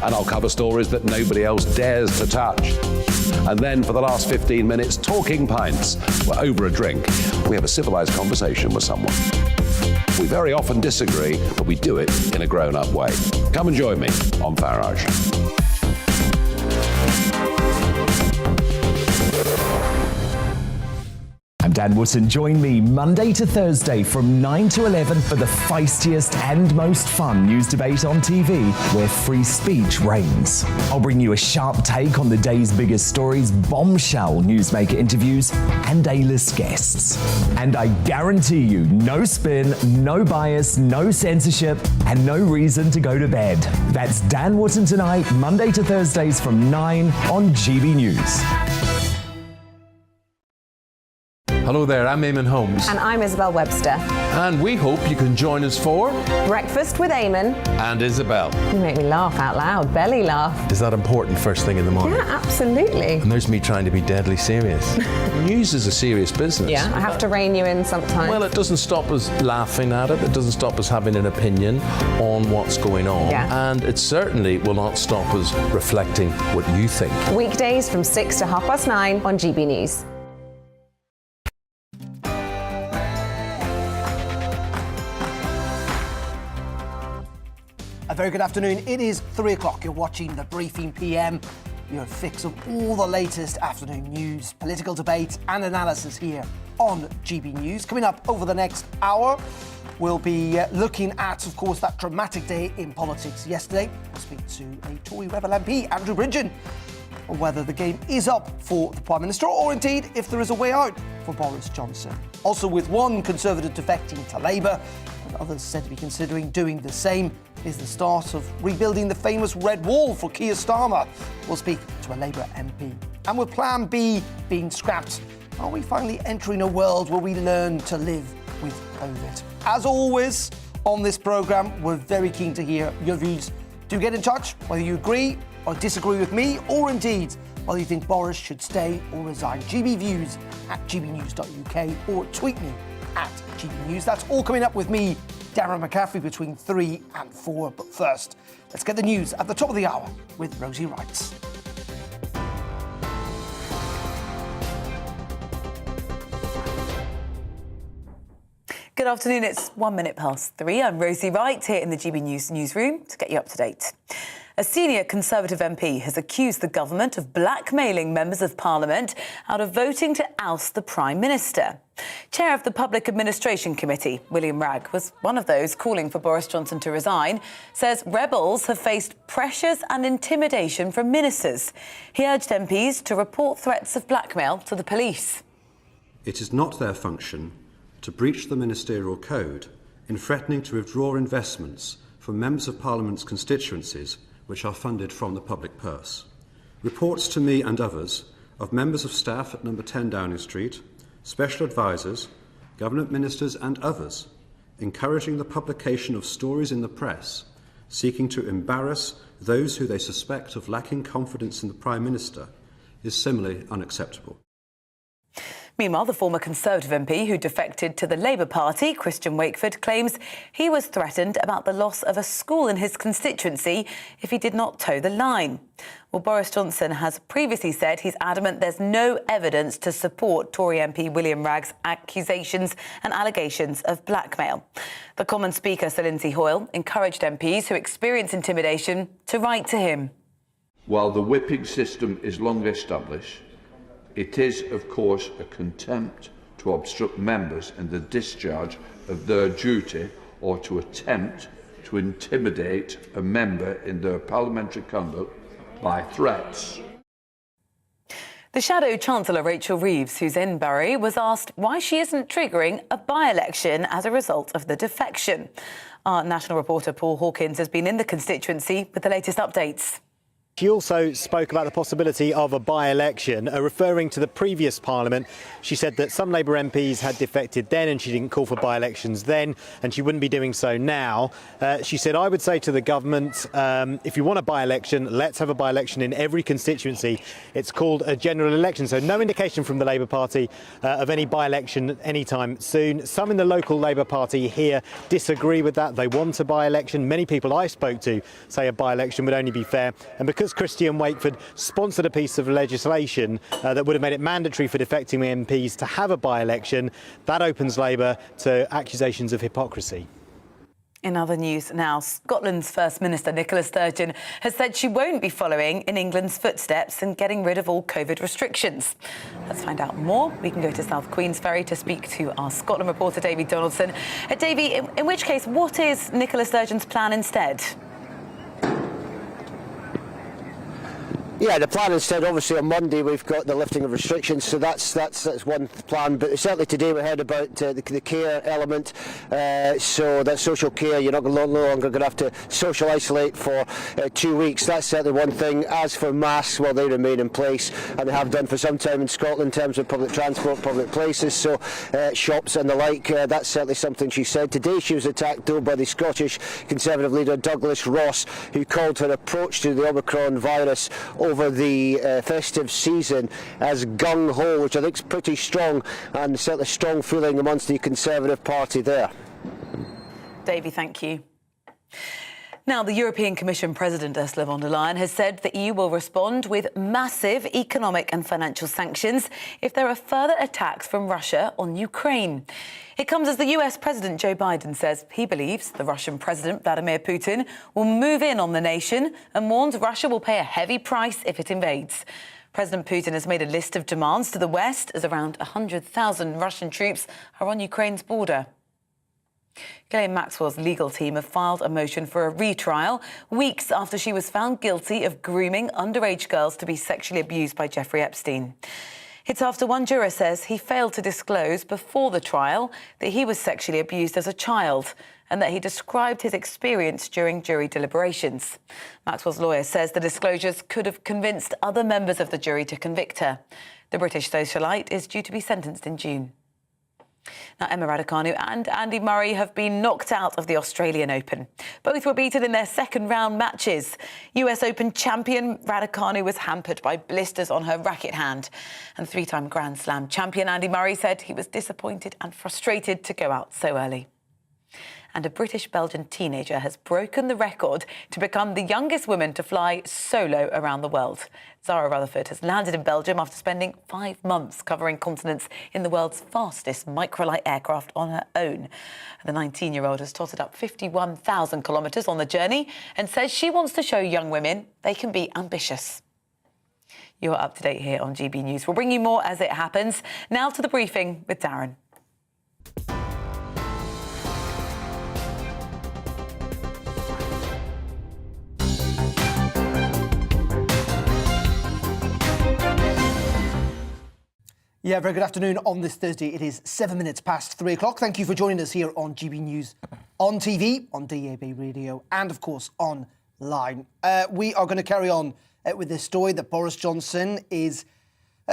and I'll cover stories that nobody else dares to touch. And then for the last 15 minutes, talking pints. We're over a drink. We have a civilised conversation with someone. We very often disagree, but we do it in a grown-up way. Come and join me on Farage. I'm Dan Wootton. Join me Monday to Thursday from 9 to 11 for the feistiest and most fun news debate on TV, where free speech reigns. I'll bring you a sharp take on the day's biggest stories, bombshell newsmaker interviews, and A-list guests. And I guarantee you, no spin, no bias, no censorship, and no reason to go to bed. That's Dan Wootton tonight, Monday to Thursdays from 9 on GB News. Hello there, I'm Eamon Holmes. And I'm Isabel Webster. And we hope you can join us for Breakfast with Eamon. And Isabel. You make me laugh out loud, belly laugh. Is that important first thing in the morning? Yeah, absolutely. And there's me trying to be deadly serious. News is a serious business. Yeah, I have to rein you in sometimes. Well, it doesn't stop us laughing at it. It doesn't stop us having an opinion on what's going on. Yeah. And it certainly will not stop us reflecting what you think. Weekdays from 6 to 9:30 on GB News. A very good afternoon. It is 3 o'clock. You're watching the Briefing PM, your fix of all the latest afternoon news, political debate and analysis here on GB News. Coming up over the next hour, we'll be looking at, of course, that dramatic day in politics yesterday. We'll speak to a Tory Rebel MP, Andrew Bridgen, on whether the game is up for the Prime Minister or indeed if there is a way out for Boris Johnson. Also, with one Conservative defecting to Labour and others said to be considering doing the same, is the start of rebuilding the famous Red Wall for Keir Starmer. We'll speak to a Labour MP. And with Plan B being scrapped, are we finally entering a world where we learn to live with COVID? As always on this programme, we're very keen to hear your views. Do get in touch, whether you agree or disagree with me, or indeed whether you think Boris should stay or resign. GBviews at gbnews.uk or tweet me at GBnews. That's all coming up with me, Darren McCaffrey, between 3 and 4. But first, let's get the news at the top of the hour with Rosie Wright. Good afternoon, it's 1 minute past 3. I'm Rosie Wright here in the GB News newsroom to get you up to date. A senior Conservative MP has accused the government of blackmailing members of Parliament out of voting to oust the Prime Minister. Chair of the Public Administration Committee, William Wragg, was one of those calling for Boris Johnson to resign, says rebels have faced pressures and intimidation from ministers. He urged MPs to report threats of blackmail to the police. It is not their function to breach the ministerial code in threatening to withdraw investments from members of Parliament's constituencies which are funded from the public purse. Reports to me and others of members of staff at number 10 Downing Street, special advisers, government ministers and others encouraging the publication of stories in the press seeking to embarrass those who they suspect of lacking confidence in the Prime Minister is similarly unacceptable. Meanwhile, the former Conservative MP who defected to the Labour Party, Christian Wakeford, claims he was threatened about the loss of a school in his constituency if he did not toe the line. Well, Boris Johnson has previously said he's adamant there's no evidence to support Tory MP William Wragg's accusations and allegations of blackmail. The Commons Speaker, Sir Lindsay Hoyle, encouraged MPs who experience intimidation to write to him. While the whipping system is long established, it is, of course, a contempt to obstruct members in the discharge of their duty or to attempt to intimidate a member in their parliamentary conduct by threats. The Shadow Chancellor Rachel Reeves, who's in Bury, was asked why she isn't triggering a by-election as a result of the defection. Our national reporter Paul Hawkins has been in the constituency with the latest updates. She also spoke about the possibility of a by-election, referring to the previous Parliament. She said that some Labour MPs had defected then and she didn't call for by-elections then and she wouldn't be doing so now. She said, I would say to the government, if you want a by-election, let's have a by-election in every constituency. It's called a general election. So no indication from the Labour Party of any by-election anytime soon. Some in the local Labour Party here disagree with that. They want a by-election. Many people I spoke to say a by-election would only be fair. And because Christian Wakeford sponsored a piece of legislation that would have made it mandatory for defecting MPs to have a by-election, that opens Labour to accusations of hypocrisy. In other news now, Scotland's First Minister Nicola Sturgeon has said she won't be following in England's footsteps and getting rid of all COVID restrictions. Let's find out more. We can go to South Queensferry to speak to our Scotland reporter, Davy Donaldson. Davy, in which case, what is Nicola Sturgeon's plan instead? Yeah, the plan instead, obviously on Monday we've got the lifting of restrictions, so that's one plan. But certainly today we heard about the care element, so that social care, you're no longer going to have to social isolate for 2 weeks. That's certainly one thing. As for masks, well, they remain in place, and they have done for some time in Scotland in terms of public transport, public places, so shops and the like. That's certainly something she said. Today she was attacked though by the Scottish Conservative leader Douglas Ross, who called her approach to the Omicron virus over the festive season as gung-ho, which I think is pretty strong, and certainly strong feeling amongst the Conservative Party there. Davy, thank you. Now, the European Commission President Ursula von der Leyen has said the EU will respond with massive economic and financial sanctions if there are further attacks from Russia on Ukraine. It comes as the US President Joe Biden says he believes the Russian President Vladimir Putin will move in on the nation and warns Russia will pay a heavy price if it invades. President Putin has made a list of demands to the West as around 100,000 Russian troops are on Ukraine's border. Ghislaine Maxwell's legal team have filed a motion for a retrial weeks after she was found guilty of grooming underage girls to be sexually abused by Jeffrey Epstein. It's after one juror says he failed to disclose before the trial that he was sexually abused as a child and that he described his experience during jury deliberations. Maxwell's lawyer says the disclosures could have convinced other members of the jury to convict her. The British socialite is due to be sentenced in June. Now, Emma Raducanu and Andy Murray have been knocked out of the Australian Open. Both were beaten in their second-round matches. US Open champion Raducanu was hampered by blisters on her racket hand. And three-time Grand Slam champion Andy Murray said he was disappointed and frustrated to go out so early. And a British-Belgian teenager has broken the record to become the youngest woman to fly solo around the world. Zara Rutherford has landed in Belgium after spending 5 months covering continents in the world's fastest microlight aircraft on her own. The 19-year-old has totted up 51,000 kilometres on the journey and says she wants to show young women they can be ambitious. You're up to date here on GB News. We'll bring you more as it happens. Now to the briefing with Darren. Yeah, very good afternoon on this Thursday. It is 7 minutes past 3 o'clock. Thank you for joining us here on GB News, on TV, on DAB radio, and of course online. We are going to carry on with this story that Boris Johnson is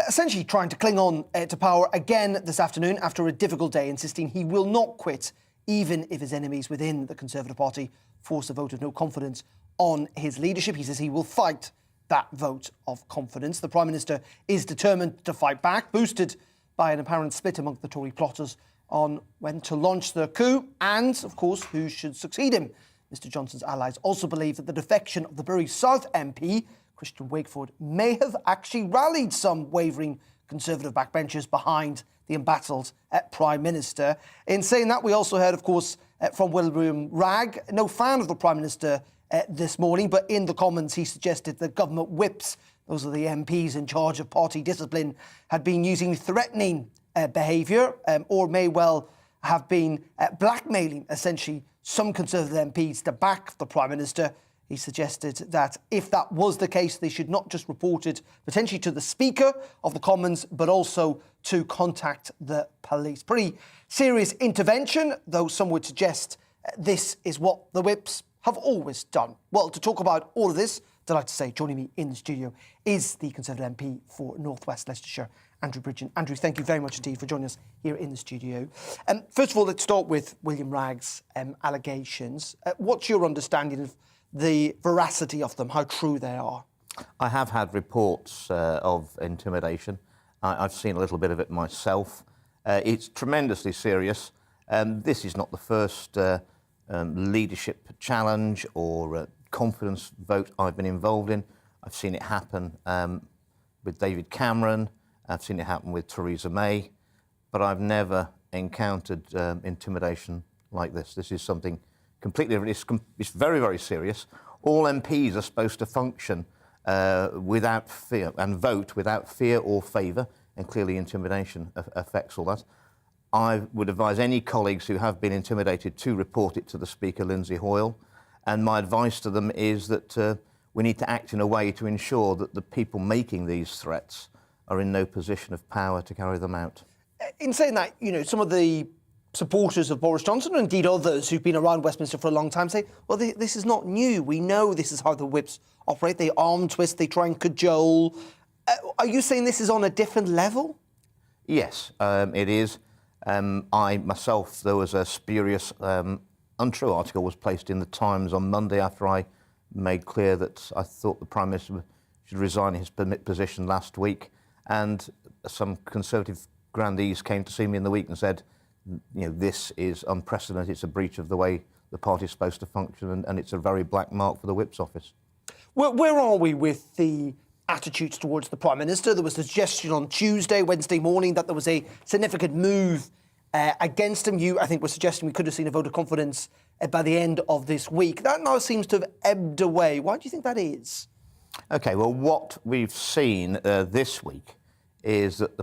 essentially trying to cling on to power again this afternoon after a difficult day, insisting he will not quit even if his enemies within the Conservative Party force a vote of no confidence on his leadership. He says he will fight that vote of confidence. The Prime Minister is determined to fight back, boosted by an apparent split among the Tory plotters on when to launch the coup and, of course, who should succeed him. Mr Johnson's allies also believe that the defection of the Bury South MP, Christian Wakeford, may have actually rallied some wavering Conservative backbenchers behind the embattled Prime Minister. In saying that, we also heard, of course, from William Wragg, no fan of the Prime Minister this morning, but in the Commons he suggested that government whips, those are the MPs in charge of party discipline, had been using threatening behaviour or may well have been blackmailing, essentially, some Conservative MPs to back the Prime Minister. He suggested that if that was the case, they should not just report it potentially to the Speaker of the Commons, but also to contact the police. Pretty serious intervention, though some would suggest this is what the whips have always done. Well, to talk about all of this, delighted to say, joining me in the studio is the Conservative MP for North West Leicestershire, Andrew Bridgen. Andrew, thank you very much indeed for joining us here in the studio. First of all, let's start with William Wragg's allegations. What's your understanding of the veracity of them, how true they are? I have had reports of intimidation. I've seen a little bit of it myself. It's tremendously serious. This is not the first leadership challenge or confidence vote I've been involved in. I've seen it happen with David Cameron. I've seen it happen with Theresa May. But I've never encountered intimidation like this. This is something completely... It's very, very serious. All MPs are supposed to function without fear and vote without fear or favour, and clearly intimidation affects all that. I would advise any colleagues who have been intimidated to report it to the Speaker, Lindsay Hoyle, and my advice to them is that we need to act in a way to ensure that the people making these threats are in no position of power to carry them out. In saying that, you know, some of the supporters of Boris Johnson, and indeed others who've been around Westminster for a long time, say, well, this is not new. We know this is how the whips operate. They arm twist, they try and cajole. Are you saying this is on a different level? Yes, it is. I myself, there was a spurious, untrue article was placed in the Times on Monday after I made clear that I thought the Prime Minister should resign his position last week, and some Conservative grandees came to see me in the week and said, you know, this is unprecedented. It's a breach of the way the party's supposed to function, and it's a very black mark for the Whip's office. Where are we with the attitudes towards the Prime Minister? There was a suggestion on Wednesday morning, that there was a significant move against him. You, I think, were suggesting we could have seen a vote of confidence by the end of this week. That now seems to have ebbed away. Why do you think that is? OK, well, what we've seen this week is that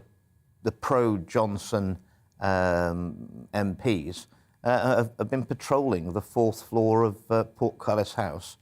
the pro-Johnson MPs have been patrolling the fourth floor of Portcullis House.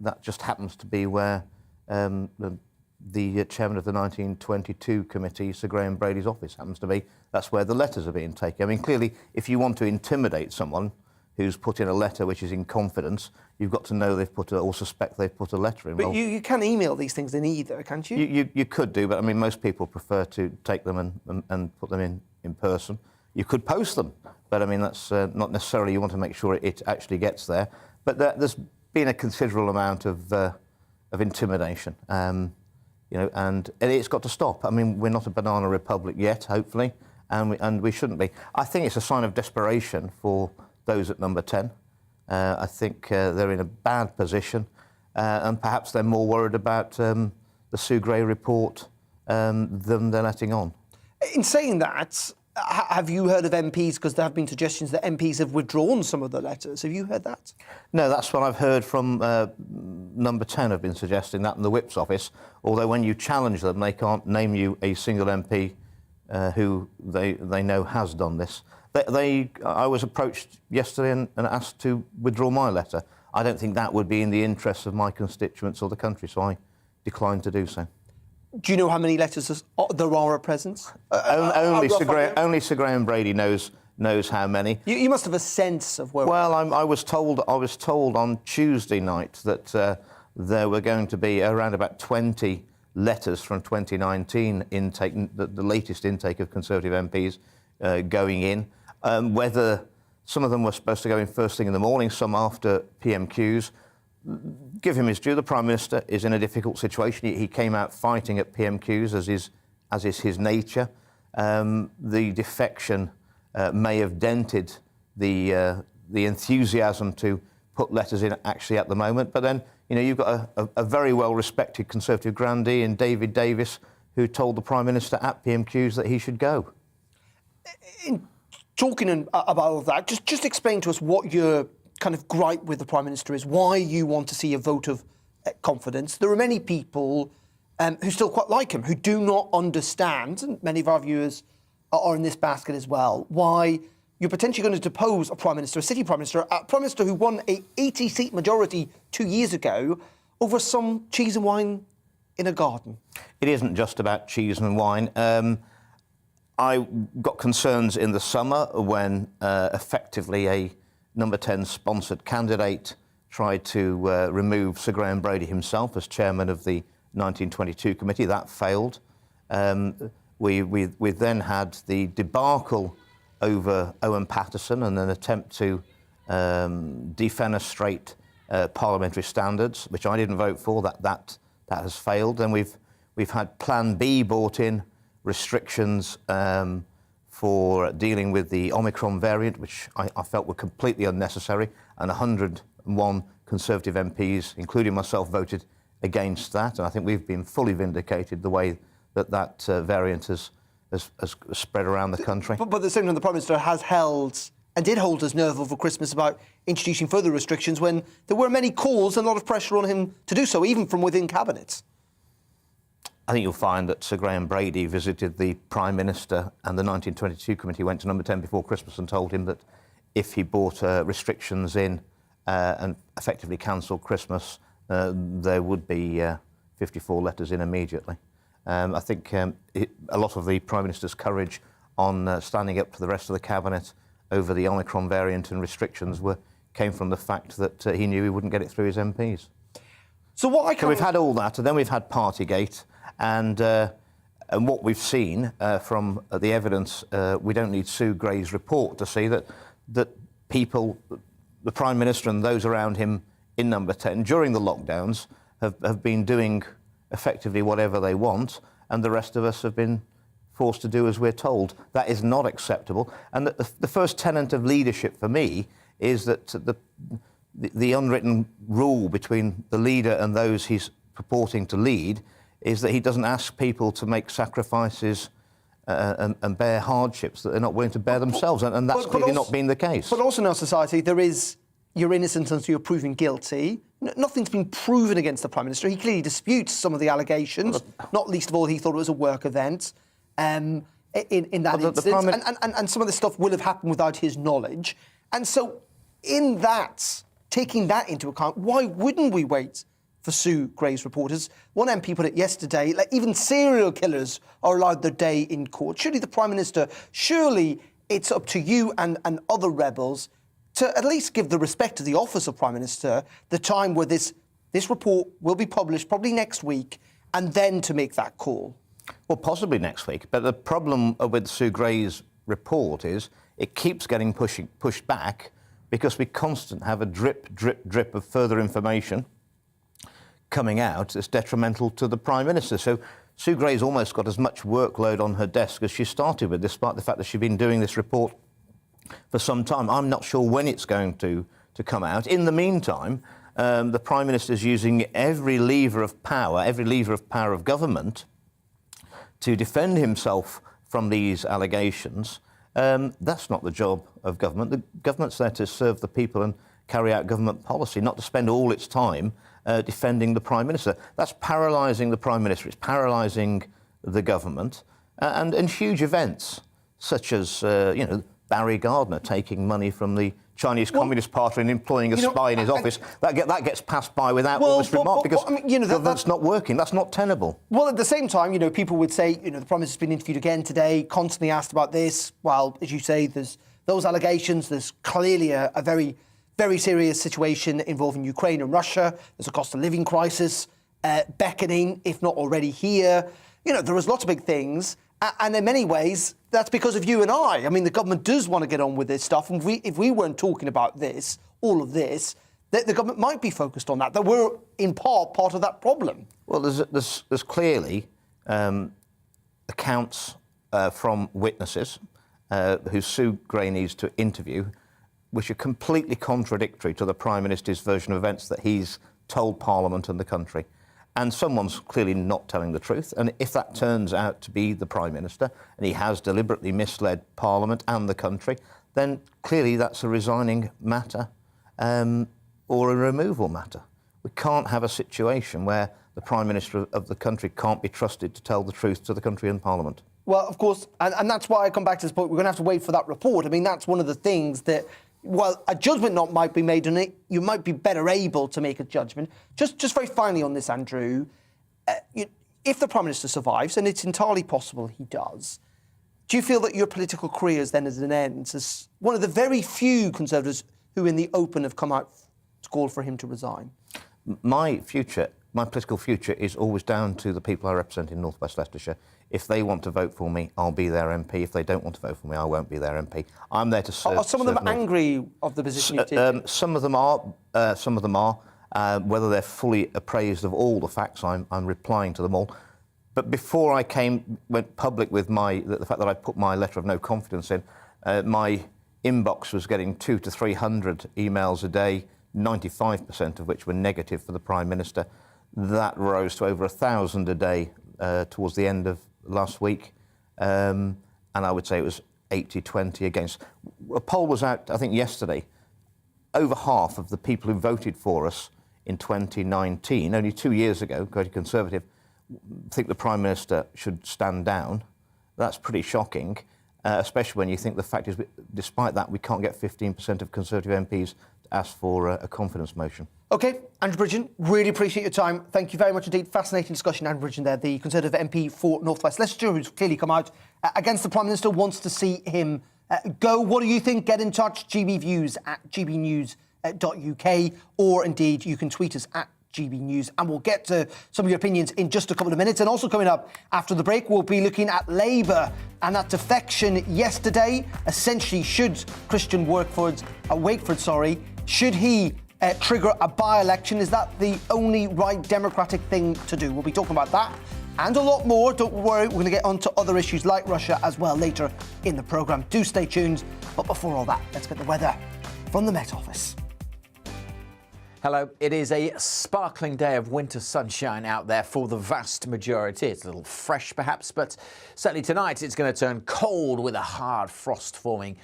That just happens to be where the chairman of the 1922 committee, Sir Graham Brady's office, happens to be. That's where the letters are being taken. I mean, clearly, if you want to intimidate someone who's put in a letter which is in confidence, you've got to know they've put or suspect they've put a letter in. But you can email these things in either, can't you? You could do, but I mean, most people prefer to take them and put them in person. You could post them, but I mean, that's not necessarily, you want to make sure it actually gets there. But there's been a considerable amount of intimidation, you know, and it's got to stop. I mean, we're not a banana republic yet, hopefully, and we shouldn't be. I think it's a sign of desperation for those at number 10. I think they're in a bad position, and perhaps they're more worried about the Sue Gray report than they're letting on. In saying that, have you heard of MPs, because there have been suggestions that MPs have withdrawn some of the letters? Have you heard that? No, that's what I've heard from number 10 have been suggesting that in the Whip's office, although when you challenge them, they can't name you a single MP who they know has done this. I was approached yesterday and asked to withdraw my letter. I don't think that would be in the interests of my constituents or the country, so I declined to do so. Do you know how many letters there are at present? Only Sir Graham Brady knows how many. You must have a sense of where... Well, I was told on Tuesday night that there were going to be around about 20 letters from 2019 intake, the latest intake of Conservative MPs going in. Whether some of them were supposed to go in first thing in the morning, some after PMQs. Give him his due. The Prime Minister is in a difficult situation. He came out fighting at PMQs, as is his nature. The defection may have dented the enthusiasm to put letters in actually at the moment. But then, you know, you've got a very well-respected Conservative grandee in David Davis, who told the Prime Minister at PMQs that he should go. In talking about all of that, just explain to us what your kind of gripe with the Prime Minister is, why you want to see a vote of confidence. There are many people who still quite like him, who do not understand, and many of our viewers are in this basket as well, why you're potentially going to depose a Prime Minister, a City Prime Minister, a Prime Minister who won a 80-seat majority 2 years ago over some cheese and wine in a garden. It isn't just about cheese and wine. I got concerns in the summer when effectively a number 10 sponsored candidate tried to remove Sir Graham Brady himself as chairman of the 1922 committee. That failed. We then had the debacle over Owen Paterson and an attempt to defenestrate parliamentary standards, which I didn't vote for. That has failed. And we've had Plan B brought in, restrictions for dealing with the Omicron variant, which I felt were completely unnecessary, and 101 Conservative MPs, including myself, voted against that. And I think we've been fully vindicated the way that variant has spread around the country. But at the same time, the Prime Minister has held and did hold his nerve over Christmas about introducing further restrictions when there were many calls and a lot of pressure on him to do so, even from within Cabinet. I think you'll find that Sir Graham Brady visited the Prime Minister, and the 1922 committee went to number 10 before Christmas and told him that if he brought restrictions in and effectively cancelled Christmas, there would be 54 letters in immediately. I think a lot of the Prime Minister's courage on standing up to the rest of the Cabinet over the Omicron variant and restrictions came from the fact that he knew he wouldn't get it through his MPs. So we've had all that, and then we've had Partygate, and what we've seen from the evidence, we don't need Sue Gray's report to see that people, the Prime Minister and those around him in number 10 during the lockdowns have been doing effectively whatever they want, and the rest of us have been forced to do as we're told. That is not acceptable. And the first tenet of leadership for me is that the unwritten rule between the leader and those he's purporting to lead is that he doesn't ask people to make sacrifices and bear hardships that they're not willing to bear themselves, and that's clearly not been the case. But also in our society, there is you're innocent until you're proven guilty. Nothing's been proven against the Prime Minister. He clearly disputes some of the allegations, not least of all he thought it was a work event in that instance. And some of this stuff will have happened without his knowledge. And so in that, taking that into account, why wouldn't we wait for Sue Gray's report? As one MP put it yesterday, like even serial killers are allowed their day in court. Surely the Prime Minister, surely it's up to you and other rebels to at least give the respect to the office of Prime Minister the time where this report will be published, probably next week, and then to make that call. Well, possibly next week. But the problem with Sue Gray's report is it keeps getting pushed back because we constantly have a drip, drip, drip of further information coming out that's detrimental to the Prime Minister. So Sue Gray's almost got as much workload on her desk as she started with, despite the fact that she's been doing this report for some time. I'm not sure when it's going to come out. In the meantime, the Prime Minister is using every lever of power of government to defend himself from these allegations. That's not the job of government. The government's there to serve the people and carry out government policy, not to spend all its time defending the Prime Minister. That's paralysing the Prime Minister. It's paralysing the government. And huge events, such as, Barry Gardner taking money from the Chinese Communist Party and employing a spy in his office, that gets passed by without almost remark because that's not working. That's not tenable. Well, at the same time, people would say, the Prime Minister's been interviewed again today, constantly asked about this. Well, as you say, there's those allegations. There's clearly a very, very serious situation involving Ukraine and Russia. There's a cost of living crisis beckoning, if not already here. There was lots of big things. And in many ways, that's because of you and I. I mean, the government does want to get on with this stuff. And if we weren't talking about this, all of this, the government might be focused on that. That we're, in part of that problem. Well, there's clearly accounts from witnesses who Sue Gray needs to interview, which are completely contradictory to the Prime Minister's version of events that he's told Parliament and the country. And someone's clearly not telling the truth. And if that turns out to be the Prime Minister, and he has deliberately misled Parliament and the country, then clearly that's a resigning matter or a removal matter. We can't have a situation where the Prime Minister of the country can't be trusted to tell the truth to the country and Parliament. Well, of course, and that's why I come back to this point. We're going to have to wait for that report. I mean, that's one of the things that, well, a judgment might be made on it. You might be better able to make a judgment. Just very finally on this, Andrew, if the Prime Minister survives, and it's entirely possible he does, do you feel that your political career is then at an end as one of the very few Conservatives who in the open have come out called for him to resign? My political future is always down to the people I represent in North West Leicestershire. If they want to vote for me, I'll be their MP. If they don't want to vote for me, I won't be their MP. I'm there to serve. Are some of them angry of the position you've taken? Some of them are. Whether they're fully appraised of all the facts, I'm replying to them all. But before I went public with the fact that I put my letter of no confidence in, my inbox was getting 200 to 300 emails a day, 95% of which were negative for the Prime Minister. That rose to over 1,000 a day towards the end of last week. And I would say it was 80-20 against. A poll was out, I think, yesterday. Over half of the people who voted for us in 2019, only 2 years ago, quite Conservative, think the Prime Minister should stand down. That's pretty shocking, especially when you think the fact is, despite that, we can't get 15% of Conservative MPs to ask for a confidence motion. OK, Andrew Bridgen, really appreciate your time. Thank you very much indeed. Fascinating discussion, Andrew Bridgen there, the Conservative MP for North West Leicestershire, who's clearly come out against the Prime Minister, wants to see him go. What do you think? Get in touch, gbviews@gbnews.uk, or indeed you can tweet us at GB News, and we'll get to some of your opinions in just a couple of minutes. And also coming up after the break, we'll be looking at Labour and that defection yesterday. Essentially, should Christian Wakeford, should he trigger a by-election? Is that the only right democratic thing to do? We'll be talking about that and a lot more. Don't worry, we're going to get on to other issues like Russia as well later in the programme. Do stay tuned. But before all that, let's get the weather from the Met Office. Hello. It is a sparkling day of winter sunshine out there for the vast majority. It's a little fresh perhaps, but certainly tonight it's going to turn cold with a hard frost forming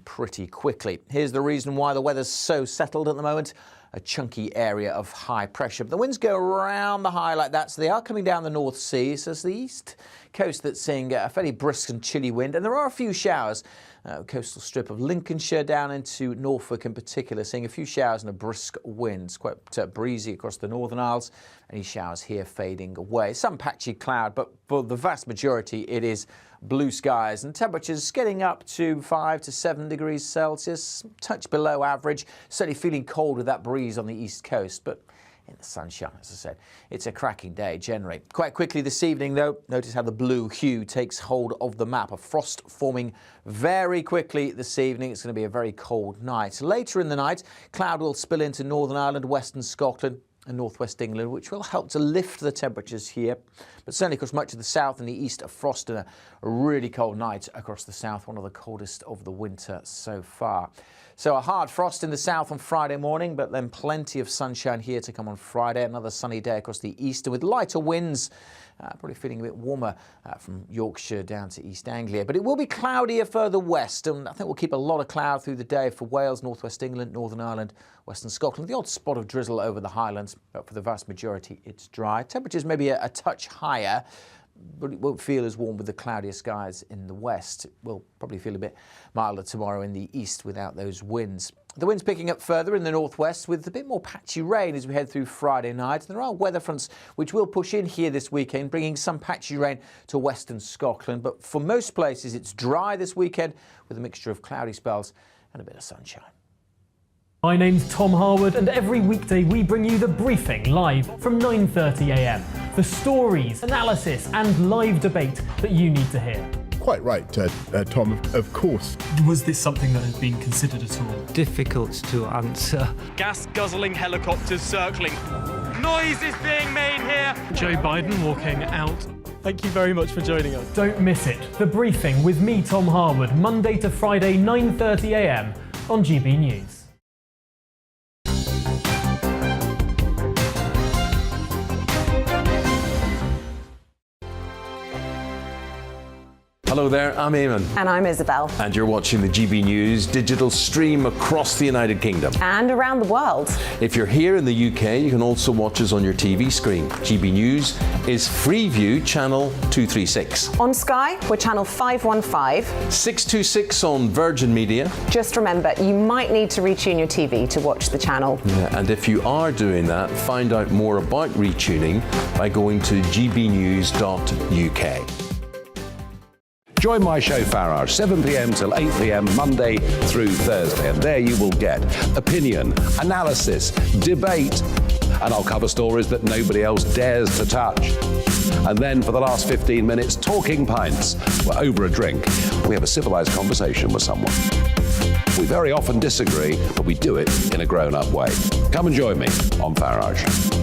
pretty quickly. Here's the reason why the weather's so settled at the moment. A chunky area of high pressure. But the winds go around the high like that, so they are coming down the North Sea. So it's the east coast that's seeing a fairly brisk and chilly wind, and there are a few showers. Coastal strip of Lincolnshire down into Norfolk in particular, seeing a few showers and a brisk wind. It's quite breezy across the Northern Isles. Any showers here fading away. Some patchy cloud, but for the vast majority it is blue skies, and temperatures getting up to 5 to 7 degrees Celsius, touch below average. Certainly feeling cold with that breeze on the east coast, but in the sunshine, as I said, it's a cracking day generally. Quite quickly this evening, though, notice how the blue hue takes hold of the map. A frost forming very quickly this evening. It's going to be a very cold night. Later in the night, cloud will spill into Northern Ireland, Western Scotland and northwest England, which will help to lift the temperatures here. But certainly across much of the south and the east, a frost and a really cold night across the south, one of the coldest of the winter so far. So a hard frost in the south on Friday morning, but then plenty of sunshine here to come on Friday. Another sunny day across the east, and with lighter winds, probably feeling a bit warmer from Yorkshire down to East Anglia. But it will be cloudier further west, and I think we'll keep a lot of cloud through the day for Wales, northwest England, Northern Ireland, Western Scotland. The odd spot of drizzle over the Highlands, but for the vast majority it's dry. Temperatures maybe a touch higher, but it won't feel as warm with the cloudier skies in the west. It will probably feel a bit milder tomorrow in the east without those winds. The wind's picking up further in the northwest with a bit more patchy rain as we head through Friday night. There are weather fronts which will push in here this weekend, bringing some patchy rain to western Scotland. But for most places, it's dry this weekend with a mixture of cloudy spells and a bit of sunshine. My name's Tom Harwood, and every weekday we bring you The Briefing live from 9:30 a.m. The stories, analysis and live debate that you need to hear. Quite right, Tom, of course. Was this something that had been considered at all? Difficult to answer. Gas-guzzling helicopters circling. Noise is being made here. Joe Biden walking out. Thank you very much for joining us. Don't miss it. The Briefing with me, Tom Harwood, Monday to Friday, 9:30 a.m. on GB News. Hello there, I'm Eamon. And I'm Isabel. And you're watching the GB News digital stream across the United Kingdom. And around the world. If you're here in the UK, you can also watch us on your TV screen. GB News is Freeview channel 236. On Sky, we're channel 515. 626 on Virgin Media. Just remember, you might need to retune your TV to watch the channel. Yeah, and if you are doing that, find out more about retuning by going to gbnews.uk. Join my show Farage, 7 p.m. till 8 p.m. Monday through Thursday, and there you will get opinion, analysis, debate, and I'll cover stories that nobody else dares to touch. And then for the last 15 minutes, talking pints. We're over a drink. We have a civilized conversation with someone. We very often disagree, but we do it in a grown-up way. Come and join me on Farage.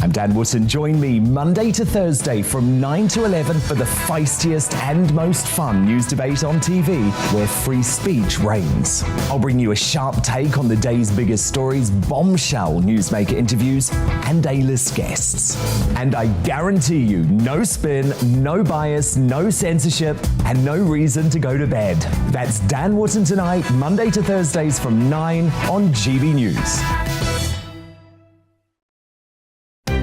I'm Dan Wootton. Join me Monday to Thursday from 9 to 11 for the feistiest and most fun news debate on TV, where free speech reigns. I'll bring you a sharp take on the day's biggest stories, bombshell newsmaker interviews, and A-list guests. And I guarantee you, no spin, no bias, no censorship, and no reason to go to bed. That's Dan Wootton tonight, Monday to Thursdays from 9 on GB News.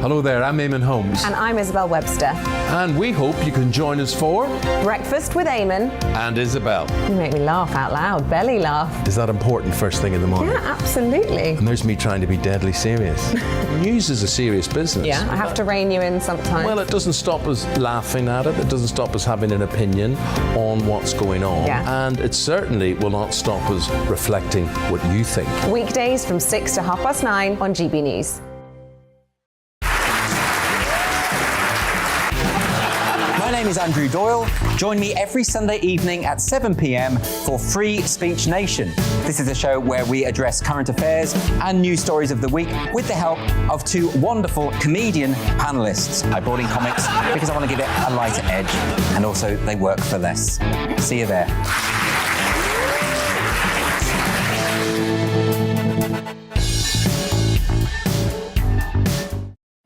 Hello there, I'm Eamon Holmes. And I'm Isabel Webster. And we hope you can join us for Breakfast with Eamon. And Isabel. You make me laugh out loud, belly laugh. Is that important first thing in the morning? Yeah, absolutely. And there's me trying to be deadly serious. News is a serious business. Yeah, I have to rein you in sometimes. Well, it doesn't stop us laughing at it. It doesn't stop us having an opinion on what's going on. Yeah. And it certainly will not stop us reflecting what you think. Weekdays from 6 to 9:30 on GB News. My name is Andrew Doyle. Join me every Sunday evening at 7 p.m. for Free Speech Nation. This is a show where we address current affairs and news stories of the week with the help of two wonderful comedian panelists. I brought in comics because I want to give it a lighter edge, and also they work for less. See you there.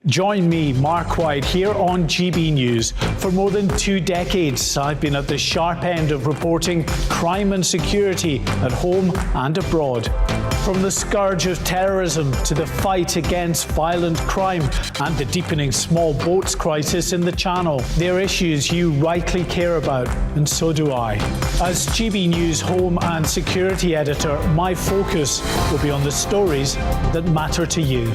Join me, Mark White, here on GB News. For more than 2 decades, I've been at the sharp end of reporting crime and security at home and abroad. From the scourge of terrorism to the fight against violent crime and the deepening small boats crisis in the Channel, they're issues you rightly care about, and so do I. As GB News home and security editor, my focus will be on the stories that matter to you.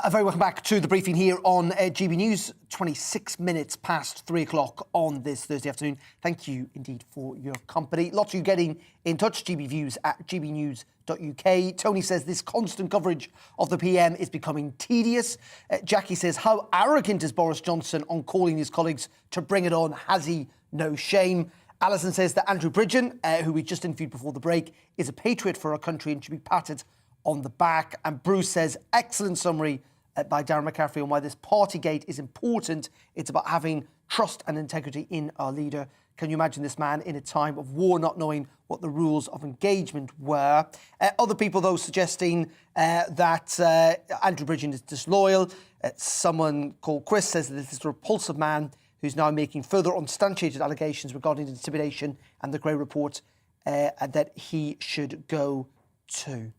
A very welcome back to the briefing here on GB News. 26 minutes past 3 o'clock on this Thursday afternoon. Thank you indeed for your company. Lots of you getting in touch. GB Views at gbnews.uk. Tony says this constant coverage of the PM is becoming tedious. Jackie says, how arrogant is Boris Johnson on calling his colleagues to bring it on? Has he no shame? Alison says that Andrew Bridgen, who we just interviewed before the break, is a patriot for our country and should be patted on the back. And Bruce says, excellent summary by Darren McCaffrey on why this Partygate is important. It's about having trust and integrity in our leader. Can you imagine this man in a time of war not knowing what the rules of engagement were? Other people, though, suggesting that Andrew Bridgen is disloyal. Someone called Chris says that this is a repulsive man who's now making further unsubstantiated allegations regarding intimidation and the Grey Report, and that he should go too.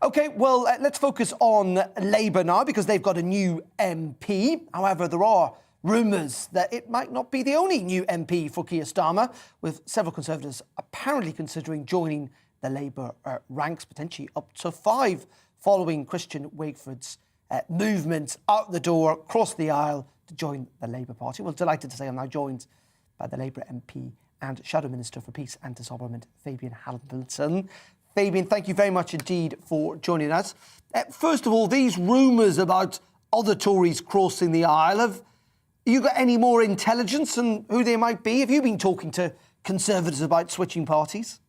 OK, well, let's focus on Labour now, because they've got a new MP. However, there are rumours that it might not be the only new MP for Keir Starmer, with several Conservatives apparently considering joining the Labour ranks, potentially up to 5, following Christian Wakeford's movement out the door, across the aisle to join the Labour Party. Well, delighted to say I'm now joined by the Labour MP and Shadow Minister for Peace and Disarmament, Fabian Hamilton. Fabian, thank you very much indeed for joining us. First of all, these rumours about other Tories crossing the aisle, have you got any more intelligence on who they might be? Have you been talking to Conservatives about switching parties?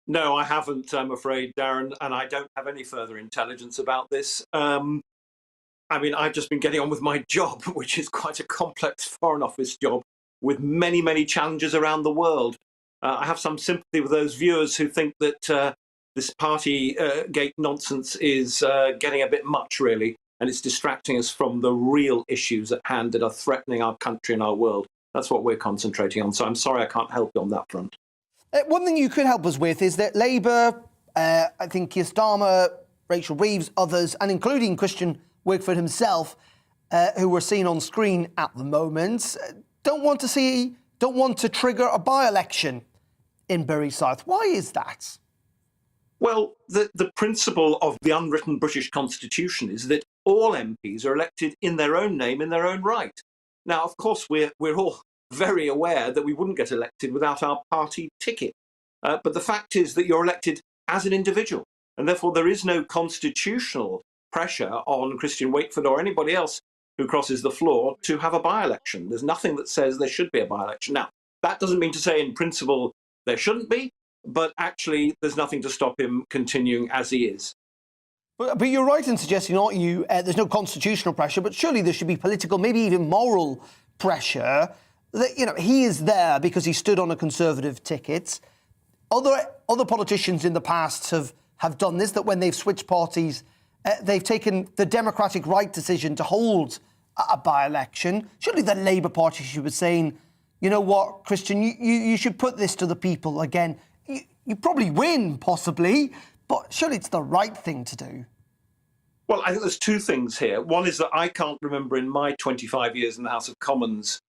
No, I haven't, I'm afraid, Darren, and I don't have any further intelligence about this. I mean, I've just been getting on with my job, which is quite a complex Foreign Office job with many, many challenges around the world. I have some sympathy with those viewers who think that this Partygate nonsense is getting a bit much, really, and it's distracting us from the real issues at hand that are threatening our country and our world. That's what we're concentrating on, so I'm sorry I can't help you on that front. One thing you could help us with is that Labour, I think Keir Starmer, Rachel Reeves, others, and including Christian Wakeford himself, who we're seeing on screen at the moment, don't want to trigger a by-election in Bury South. Why is that? Well, the principle of the unwritten British Constitution is that all MPs are elected in their own name, in their own right. Now, of course, we're all very aware that we wouldn't get elected without our party ticket. But the fact is that you're elected as an individual, and therefore there is no constitutional pressure on Christian Wakeford or anybody else who crosses the floor to have a by-election. There's nothing that says there should be a by-election. Now, that doesn't mean to say in principle there shouldn't be, but actually there's nothing to stop him continuing as he is. But you're right in suggesting, aren't you, there's no constitutional pressure, but surely there should be political, maybe even moral pressure that, you know, he is there because he stood on a Conservative ticket. Other politicians in the past have done this, that when they've switched parties, they've taken the democratic right decision to hold a by-election. Surely the Labour Party should be saying, you know what, Christian, you should put this to the people again. You probably win, possibly, but surely it's the right thing to do. Well, I think there's two things here. One is that I can't remember in my 25 years in the House of Commons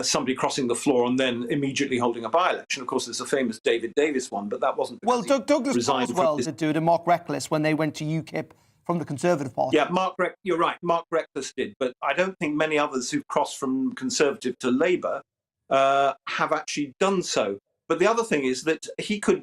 somebody crossing the floor and then immediately holding a by-election. Of course, there's a famous David Davis one, but that wasn't. Well, Douglas Boswell did do it, and Mark Reckless when they went to UKIP from the Conservative Party. Yeah, you're right. Mark Reckless did, but I don't think many others who've crossed from Conservative to Labour have actually done so. But the other thing is that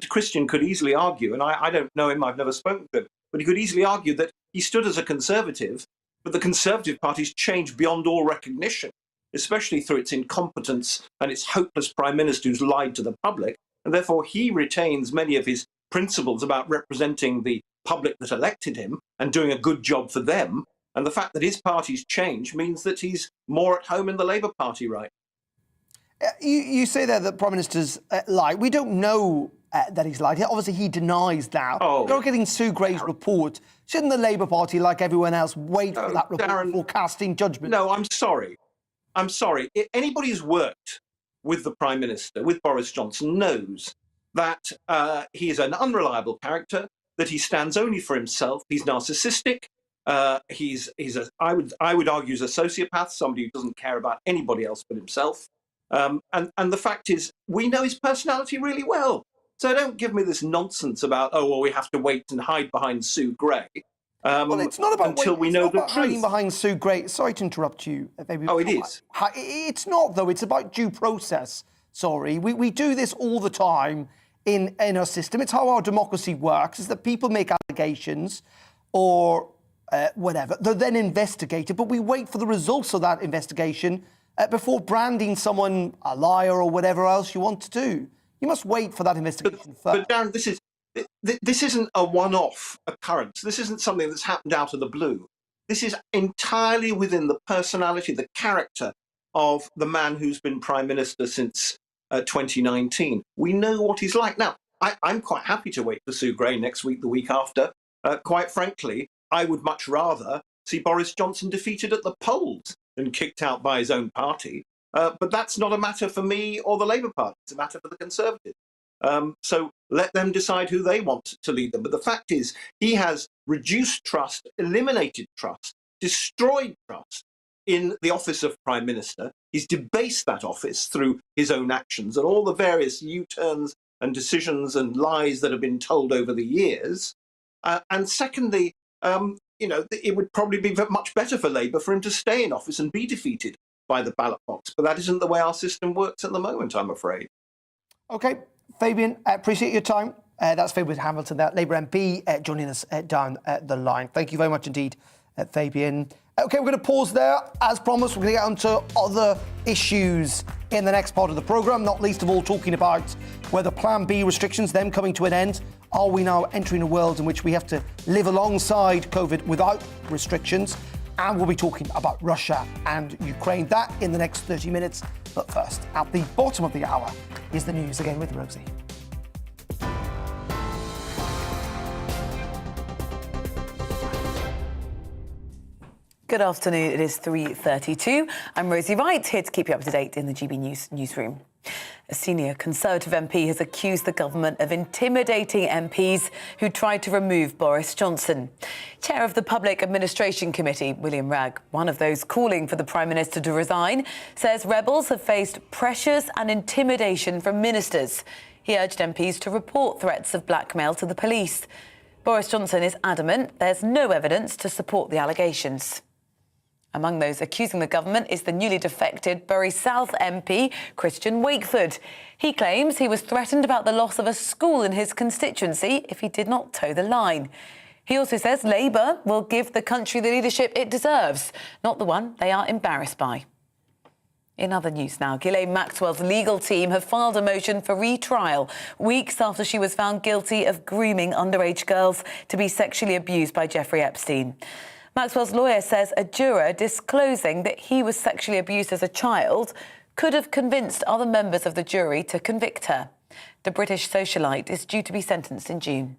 Christian could easily argue, and I don't know him, I've never spoken to him, but he could easily argue that he stood as a Conservative, but the Conservative Party's changed beyond all recognition, especially through its incompetence and its hopeless Prime Minister who's lied to the public, and therefore he retains many of his principles about representing the public that elected him and doing a good job for them, and the fact that his party's changed means that he's more at home in the Labour Party, right? You say there that Prime Minister's lied. We don't know that he's lied. Obviously, he denies that. Oh. You're getting Sue Gray's report. Shouldn't the Labour Party, like everyone else, wait for that report Darren, before casting judgment? No, I'm sorry. Anybody who's worked with the Prime Minister, with Boris Johnson, knows that he is an unreliable character, that he stands only for himself. He's narcissistic. I would argue, he's a sociopath, somebody who doesn't care about anybody else but himself. And the fact is, we know his personality really well. So don't give me this nonsense about, oh, well, we have to wait and hide behind Sue Gray. Well, it's not about until we know the truth. Hiding behind Sue Gray. Sorry to interrupt you, baby. Oh, it is. It's not, though. It's about due process. Sorry, we do this all the time in our system. It's how our democracy works. Is that people make allegations or whatever. They're then investigated, but we wait for the results of that investigation before branding someone a liar or whatever else you want to do. You must wait for that investigation first. But Darren, this isn't a one-off occurrence. This isn't something that's happened out of the blue. This is entirely within the personality, the character of the man who's been Prime Minister since 2019. We know what he's like. Now, I'm quite happy to wait for Sue Gray next week, the week after. Quite frankly, I would much rather see Boris Johnson defeated at the polls and kicked out by his own party. But that's not a matter for me or the Labour Party. It's a matter for the Conservatives. So let them decide who they want to lead them. But the fact is, he has reduced trust, eliminated trust, destroyed trust in the office of Prime Minister. He's debased that office through his own actions and all the various U-turns and decisions and lies that have been told over the years. And secondly, it would probably be much better for Labour for him to stay in office and be defeated by the ballot box. But that isn't the way our system works at the moment, I'm afraid. OK, Fabian, I appreciate your time. That's Fabian Hamilton, that Labour MP, joining us down the line. Thank you very much indeed, Fabian. OK, we're going to pause there. As promised, we're going to get onto other issues in the next part of the programme, not least of all talking about whether Plan B restrictions, them coming to an end. Are we now entering a world in which we have to live alongside COVID without restrictions? And we'll be talking about Russia and Ukraine. That in the next 30 minutes. But first, at the bottom of the hour, is the news again with Rosie. Good afternoon. It is 3:32. I'm Rosie Wright, here to keep you up to date in the GB News newsroom. A senior Conservative MP has accused the government of intimidating MPs who tried to remove Boris Johnson. Chair of the Public Administration Committee, William WRAGG, one of those calling for the Prime Minister to resign, says rebels have faced pressures and intimidation from ministers. He urged MPs to report threats of blackmail to the police. Boris Johnson is adamant there's no evidence to support the allegations. Among those accusing the government is the newly defected Bury South MP, Christian Wakeford. He claims he was threatened about the loss of a school in his constituency if he did not toe the line. He also says Labour will give the country the leadership it deserves, not the one they are embarrassed by. In other news now, Ghislaine Maxwell's legal team have filed a motion for retrial weeks after she was found guilty of grooming underage girls to be sexually abused by Jeffrey Epstein. Maxwell's lawyer says a juror disclosing that he was sexually abused as a child could have convinced other members of the jury to convict her. The British socialite is due to be sentenced in June.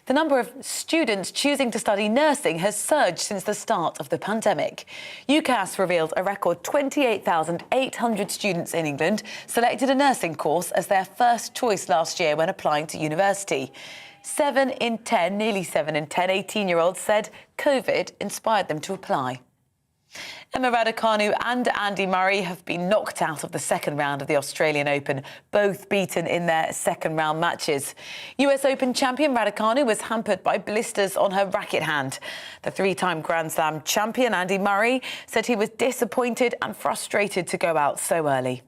The number of students choosing to study nursing has surged since the start of the pandemic. UCAS revealed a record 28,800 students in England selected a nursing course as their first choice last year when applying to university. 7 in 10, nearly 7 in 10 18-year-olds said COVID inspired them to apply. Emma Raducanu and Andy Murray have been knocked out of the second round of the Australian Open, both beaten in their second round matches. US Open champion Raducanu was hampered by blisters on her racket hand. The three-time Grand Slam champion Andy Murray said he was disappointed and frustrated to go out so early.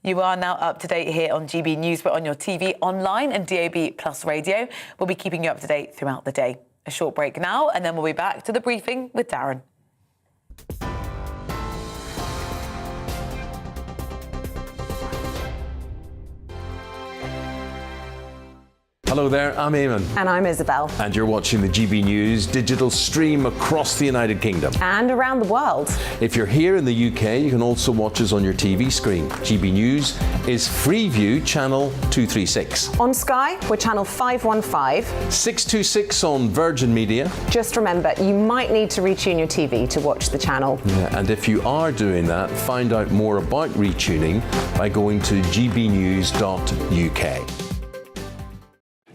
You are now up to date here on GB News. We're on your TV, online and DAB Plus radio. We'll be keeping you up to date throughout the day. A short break now, and then we'll be back to the briefing with Darren. Hello there, I'm Eamon. And I'm Isabel. And you're watching the GB News digital stream across the United Kingdom. And around the world. If you're here in the UK, you can also watch us on your TV screen. GB News is Freeview channel 236. On Sky, we're channel 515. 626 on Virgin Media. Just remember, you might need to retune your TV to watch the channel. Yeah, and if you are doing that, find out more about retuning by going to gbnews.uk.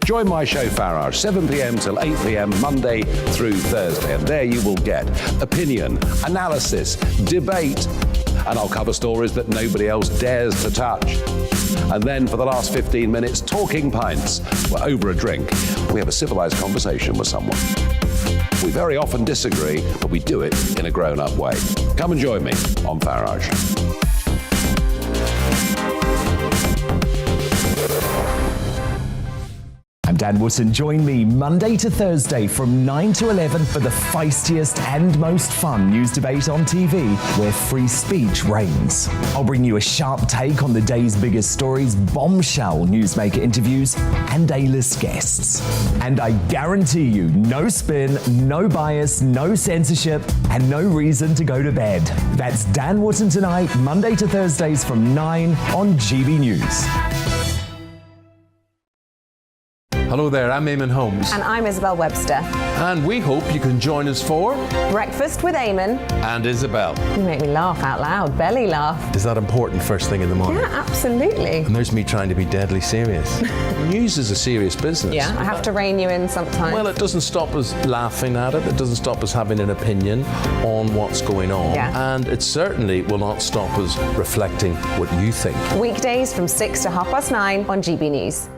Join my show Farage, 7 p.m. till 8 p.m. Monday through Thursday. And there you will get opinion, analysis, debate, and I'll cover stories that nobody else dares to touch. And then for the last 15 minutes, talking pints. We're over a drink. We have a civilized conversation with someone. We very often disagree, but we do it in a grown-up way. Come and join me on Farage. I'm Dan Wootton. Join me Monday to Thursday from 9 to 11 for the feistiest and most fun news debate on TV, where free speech reigns. I'll bring you a sharp take on the day's biggest stories, bombshell newsmaker interviews, and A-list guests. And I guarantee you, no spin, no bias, no censorship, and no reason to go to bed. That's Dan Wootton tonight, Monday to Thursdays from 9 on GB News. Hello there, I'm Eamon Holmes. And I'm Isabel Webster. And we hope you can join us for Breakfast with Eamon and Isabel. You make me laugh out loud, belly laugh. Is that important first thing in the morning? Yeah, absolutely. And there's me trying to be deadly serious. News is a serious business. Yeah, I have to rein you in sometimes. Well, it doesn't stop us laughing at it. It doesn't stop us having an opinion on what's going on. Yeah. And it certainly will not stop us reflecting what you think. Weekdays from 6 to 9:30 on GB News.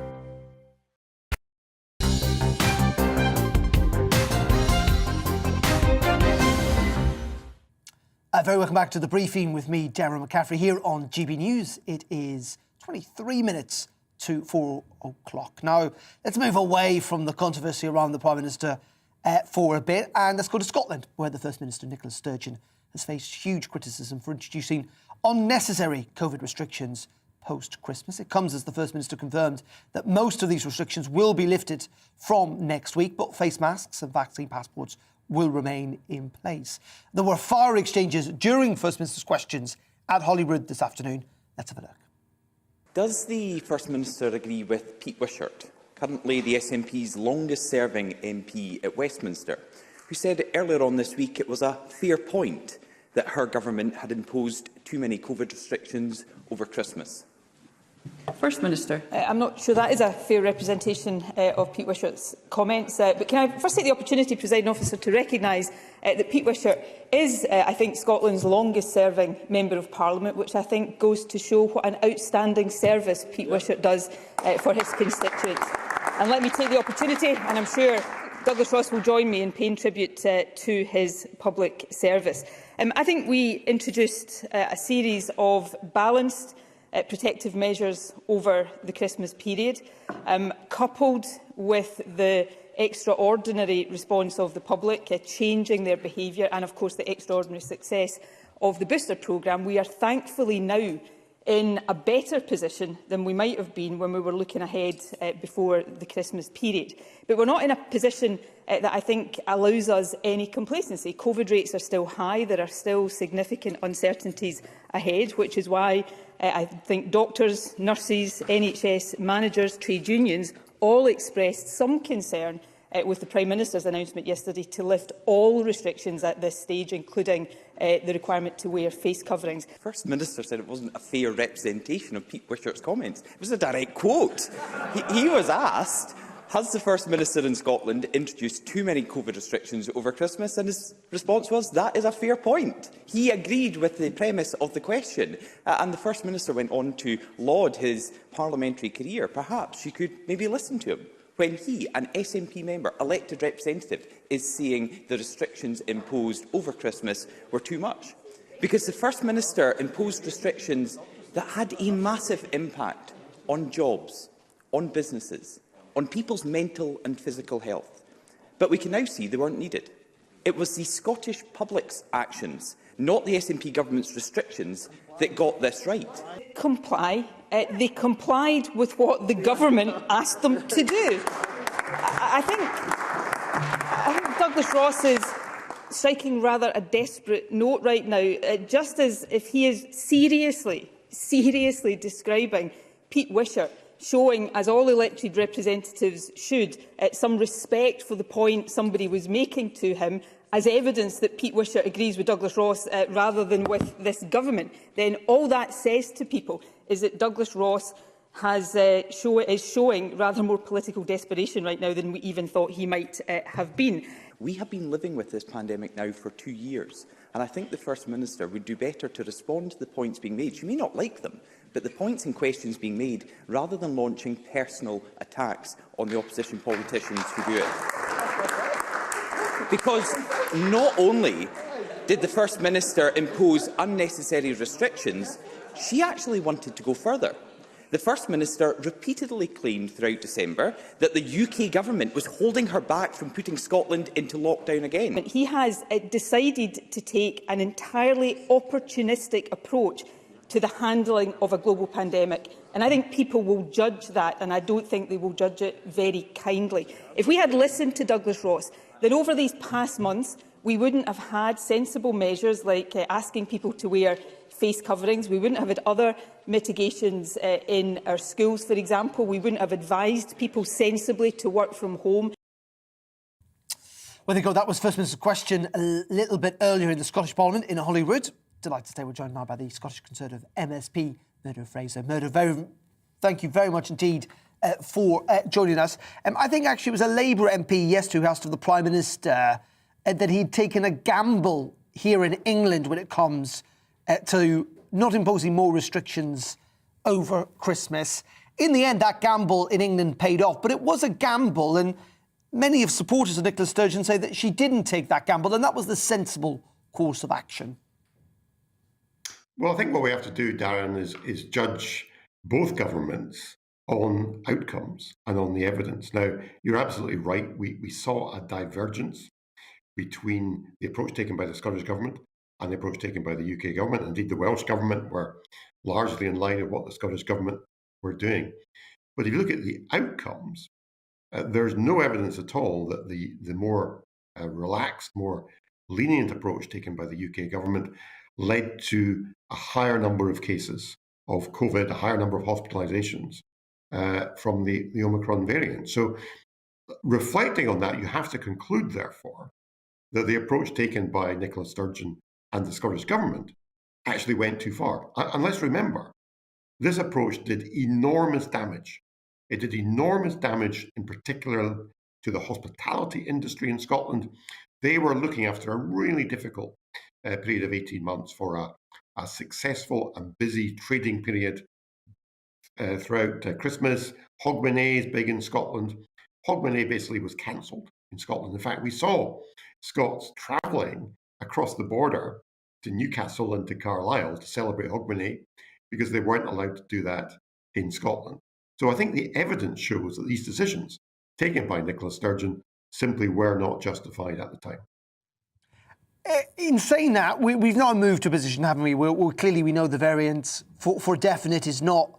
Very welcome back to the briefing with me, Darren McCaffrey, here on GB News. It is 23 minutes to 4 o'clock. Now, let's move away from the controversy around the Prime Minister for a bit, and let's go to Scotland, where the First Minister, Nicola Sturgeon, has faced huge criticism for introducing unnecessary COVID restrictions post-Christmas. It comes as the First Minister confirmed that most of these restrictions will be lifted from next week, but face masks and vaccine passports will remain in place. There were fire exchanges during First Minister's questions at Holyrood this afternoon. Let's have a look. Does the First Minister agree with Pete Wishart, currently the SNP's longest-serving MP at Westminster, who said earlier on this week it was a fair point that her government had imposed too many COVID restrictions over Christmas? First Minister. I'm not sure that is a fair representation of Pete Wishart's comments, but can I first take the opportunity, Presiding Officer, to recognise that Pete Wishart is, I think, Scotland's longest-serving Member of Parliament, which I think goes to show what an outstanding service Pete Wishart does for his constituents. And let me take the opportunity, and I'm sure Douglas Ross will join me in paying tribute to his public service. I think we introduced a series of balanced protective measures over the Christmas period, coupled with the extraordinary response of the public, changing their behaviour, and of course the extraordinary success of the booster programme. We are thankfully now in a better position than we might have been when we were looking ahead before the Christmas period. But we're not in a position that I think allows us any complacency. COVID rates are still high. There are still significant uncertainties ahead, which is why I think doctors, nurses, NHS managers, trade unions all expressed some concern with the Prime Minister's announcement yesterday to lift all restrictions at this stage, including the requirement to wear face coverings. First Minister said it wasn't a fair representation of Pete Wishart's comments. It was a direct quote. He was asked, has the First Minister in Scotland introduced too many COVID restrictions over Christmas? And his response was, that is a fair point. He agreed with the premise of the question. And the First Minister went on to laud his parliamentary career. Perhaps you could maybe listen to him when he, an SNP member, elected representative, is saying the restrictions imposed over Christmas were too much. Because the First Minister imposed restrictions that had a massive impact on jobs, on businesses, on people's mental and physical health. But we can now see they weren't needed. It was the Scottish public's actions, not the SNP government's restrictions, that got this right. They complied with what the government asked them to do. I think Douglas Ross is striking rather a desperate note right now, just as if he is seriously describing Pete Wishart, showing, as all elected representatives should, some respect for the point somebody was making to him, as evidence that Pete Wishart agrees with Douglas Ross rather than with this government, then all that says to people is that Douglas Ross is showing rather more political desperation right now than we even thought he might have been. We have been living with this pandemic now for 2 years, and I think the First Minister would do better to respond to the points being made. You may not like them, but the points and questions being made, rather than launching personal attacks on the opposition politicians who do it. Because not only did the First Minister impose unnecessary restrictions, she actually wanted to go further. The First Minister repeatedly claimed throughout December that the UK government was holding her back from putting Scotland into lockdown again. He has decided to take an entirely opportunistic approach to the handling of a global pandemic. And I think people will judge that, and I don't think they will judge it very kindly. If we had listened to Douglas Ross, then over these past months, we wouldn't have had sensible measures like asking people to wear face coverings. We wouldn't have had other mitigations in our schools, for example. We wouldn't have advised people sensibly to work from home. Well, there you go. That was First Minister's question a little bit earlier in the Scottish Parliament in Holyrood. Delighted to say we're joined now by the Scottish Conservative MSP, Murdo Fraser. Murdo, thank you very much indeed for joining us. I think actually it was a Labour MP yesterday who asked of the Prime Minister that he'd taken a gamble here in England when it comes to not imposing more restrictions over Christmas. In the end, that gamble in England paid off, but it was a gamble, and many of supporters of Nicola Sturgeon say that she didn't take that gamble, and that was the sensible course of action. Well, I think what we have to do, Darren, is judge both governments on outcomes and on the evidence. Now, you're absolutely right. We saw a divergence between the approach taken by the Scottish Government and the approach taken by the UK Government. Indeed, the Welsh Government were largely in line with what the Scottish Government were doing. But if you look at the outcomes, there's no evidence at all that the more relaxed, more lenient approach taken by the UK Government led to a higher number of cases of COVID, a higher number of hospitalizations from the Omicron variant. So reflecting on that, you have to conclude, therefore, that the approach taken by Nicola Sturgeon and the Scottish Government actually went too far. And let's remember, This approach did enormous damage. It did enormous damage, in particular to the hospitality industry in Scotland. They were looking after a really difficult period of 18 months for a successful and busy trading period throughout Christmas. Hogmanay is big in Scotland. Hogmanay basically was cancelled in Scotland. In fact, we saw Scots travelling across the border to Newcastle and to Carlisle to celebrate Hogmanay because they weren't allowed to do that in Scotland. So I think the evidence shows that these decisions taken by Nicola Sturgeon simply were not justified at the time. In saying that, we've now moved to a position, haven't we, where clearly we know the variant for definite is not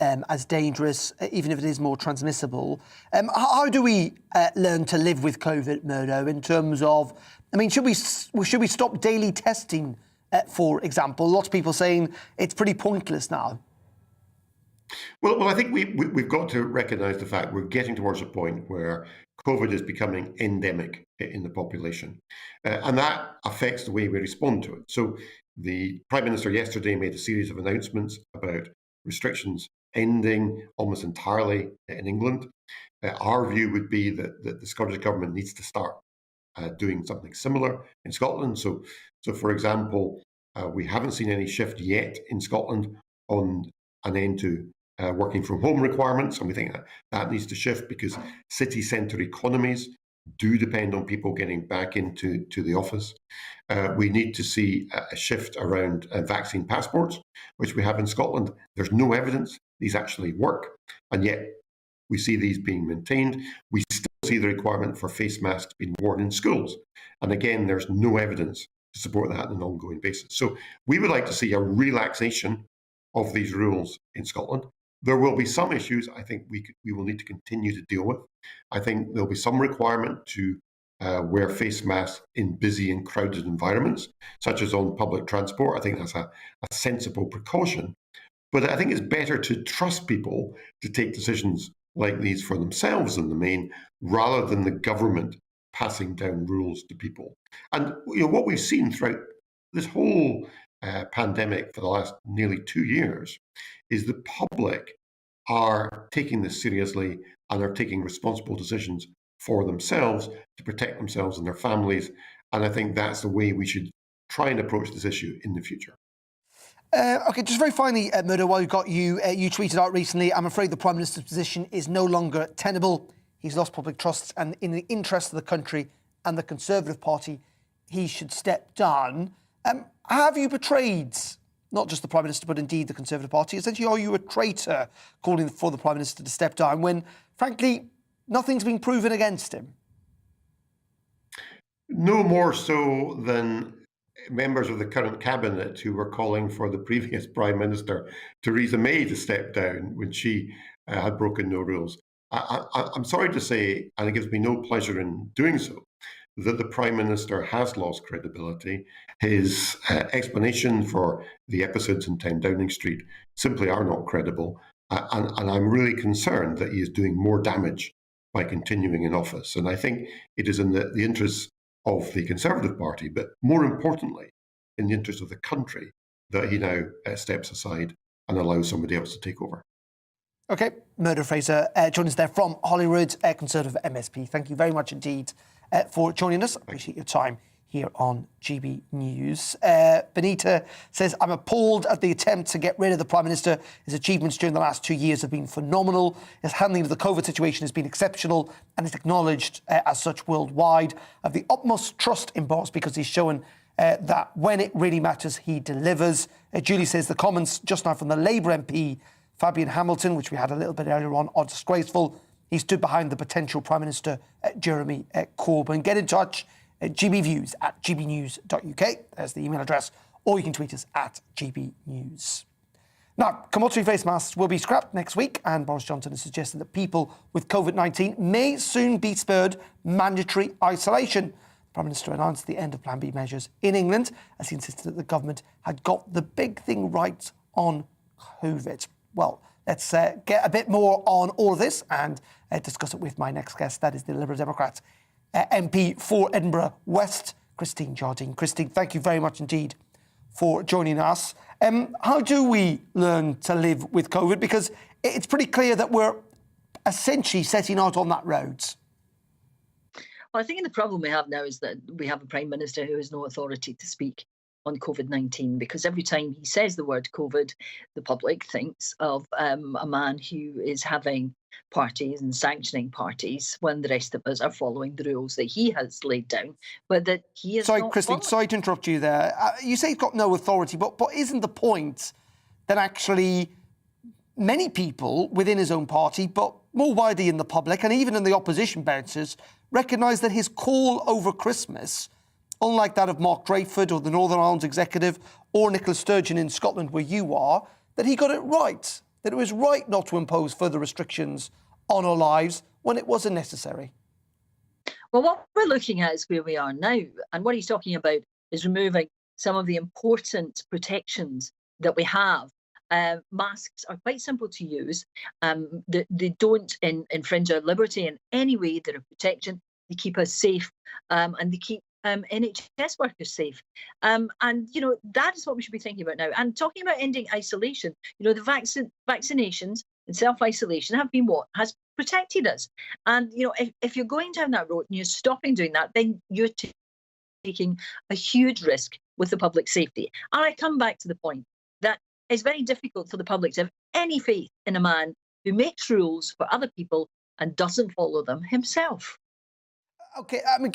as dangerous, even if it is more transmissible. How do we learn to live with COVID, Murdo, in terms of, I mean, should we stop daily testing, for example? Lots of people saying it's pretty pointless now. Well, I think we've got to recognise the fact we're getting towards a point where COVID is becoming endemic in the population. And that affects the way we respond to it. So the Prime Minister yesterday made a series of announcements about restrictions ending almost entirely in England. Our view would be that the Scottish Government needs to start doing something similar in Scotland. So for example, we haven't seen any shift yet in Scotland on an end to working from home requirements, and we think that needs to shift because city centre economies do depend on people getting back into the office. We need to see a shift around vaccine passports, which we have in Scotland. There's no evidence these actually work, and yet we see these being maintained. We still see the requirement for face masks being worn in schools, and again, there's no evidence to support that on an ongoing basis. So we would like to see a relaxation of these rules in Scotland. There will be some issues I think we will need to continue to deal with. I think there'll be some requirement to wear face masks in busy and crowded environments, such as on public transport. I think that's a sensible precaution. But I think it's better to trust people to take decisions like these for themselves in the main, rather than the government passing down rules to people. And what we've seen throughout this whole pandemic for the last nearly 2 years is the public are taking this seriously and are taking responsible decisions for themselves to protect themselves and their families. And I think that's the way we should try and approach this issue in the future. OK, just very finally, Murdo, while we've got you, you tweeted out recently, I'm afraid the Prime Minister's position is no longer tenable. He's lost public trust, and in the interest of the country and the Conservative Party, he should step down. Have you betrayed not just the Prime Minister, but indeed the Conservative Party? Essentially, are you a traitor calling for the Prime Minister to step down when, frankly, nothing's been proven against him? No more so than members of the current cabinet who were calling for the previous Prime Minister, Theresa May, to step down when she had broken no rules. I'm sorry to say, and it gives me no pleasure in doing so, that the Prime Minister has lost credibility. His explanation for the episodes in 10 Downing Street simply are not credible. And I'm really concerned that he is doing more damage by continuing in office. And I think it is in the interests of the Conservative Party, but more importantly, in the interest of the country, that he now steps aside and allows somebody else to take over. OK, Murdo Fraser joining us there from Holyrood, Conservative MSP. Thank you very much indeed for joining us. I appreciate your time here on GB News. Benita says, I'm appalled at the attempt to get rid of the Prime Minister. His achievements during the last 2 years have been phenomenal. His handling of the COVID situation has been exceptional and is acknowledged as such worldwide. I have the utmost trust in Boris because he's shown that when it really matters, he delivers. Julie says the comments just now from the Labour MP, Fabian Hamilton, which we had a little bit earlier on, are disgraceful. He stood behind the potential Prime Minister, Jeremy Corbyn. Get in touch at gbviews at gbnews.uk. There's the email address, or you can tweet us at gbnews. Now, compulsory face masks will be scrapped next week, and Boris Johnson has suggested that people with COVID-19 may soon be spared mandatory isolation. The Prime Minister announced the end of Plan B measures in England, as he insisted that the government had got the big thing right on COVID. Well, let's get a bit more on all of this and discuss it with my next guest. That is the Liberal Democrat MP for Edinburgh West, Christine Jardine. Christine, thank you very much indeed for joining us. How do we learn to live with COVID? Because it's pretty clear that we're essentially setting out on that road. Well, I think the problem we have now is that we have a Prime Minister who has no authority to speak on COVID-19, because every time he says the word COVID, the public thinks of a man who is having parties and sanctioning parties when the rest of us are following the rules that he has laid down, but that he is Sorry, not Christine, following. sorry to interrupt you there. You say he's got no authority, but isn't the point that actually many people within his own party, but more widely in the public and even in the opposition benches, recognise that his call over Christmas, unlike that of Mark Drayford or the Northern Ireland Executive or Nicola Sturgeon in Scotland, where you are, that he got it right, that it was right not to impose further restrictions on our lives when it wasn't necessary? Well, what we're looking at is where we are now. And what he's talking about is removing some of the important protections that we have. Masks are quite simple to use. They don't infringe our liberty in any way. They're a protection. They keep us safe, and they keep NHS workers safe. And, you know, that is what we should be thinking about now. And talking about ending isolation, you know, the vaccinations and self-isolation have been what has protected us. And, you know, if you're going down that road and you're stopping doing that, then you're taking a huge risk with the public safety. And I come back to the point that it's very difficult for the public to have any faith in a man who makes rules for other people and doesn't follow them himself. OK, I mean,